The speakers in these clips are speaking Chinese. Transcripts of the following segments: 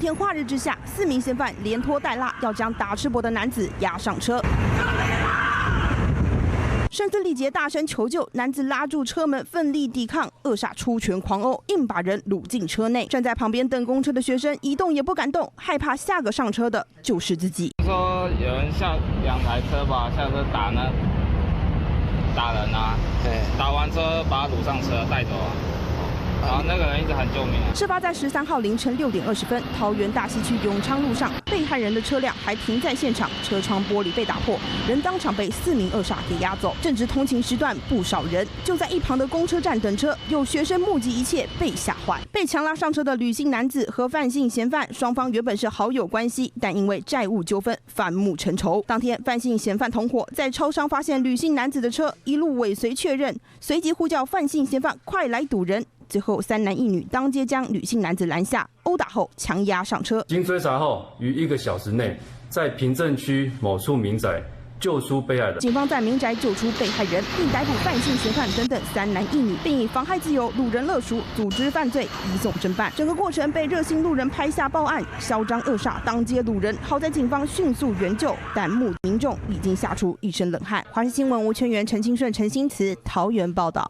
天化日之下，4名嫌犯连拖带拉，要将打赤膊的男子押上车。声嘶力竭大声求救，男子拉住车门奋力抵抗，恶煞出拳狂殴，硬把人掳进车内。站在旁边等公车的学生一动也不敢动，害怕下个上车的就是自己。说有人下2台车吧，下车打人啊，打完车把他掳上车带走啊。然后那个人一直喊救命啊！事发在13号凌晨6点20分，桃园大溪区永昌路上，被害人的车辆还停在现场，车窗玻璃被打破，人当场被4名恶煞给押走。正值通勤时段，不少人就在一旁的公车站等车，有学生目击一切，被吓坏。被强拉上车的吕姓男子和范姓嫌犯，双方原本是好友关系，但因为债务纠纷，反目成仇。当天，范姓嫌犯同伙在超商发现吕姓男子的车，一路尾随确认，随即呼叫范姓嫌犯快来堵人。最后3男1女当街将吕姓男子拦下，殴打后强押上车。经追查后，于1个小时内在平镇区某处民宅救出被害人。警方在民宅救出被害人，并逮捕范姓嫌犯等等3男1女，并以妨害自由、掳人勒赎、组织犯罪移送侦办。整个过程被热心路人拍下报案，嚣张恶煞当街掳人。好在警方迅速援救，但目击民众已经吓出一身冷汗。华视新闻吴圈元、陈清顺、陈新慈桃园报道。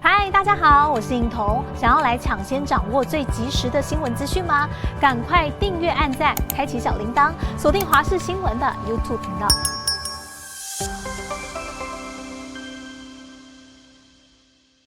嗨，大家好，我是颖彤。想要来抢先掌握最及时的新闻资讯吗？赶快订阅、按赞、开启小铃铛，锁定华视新闻的 YouTube 频道。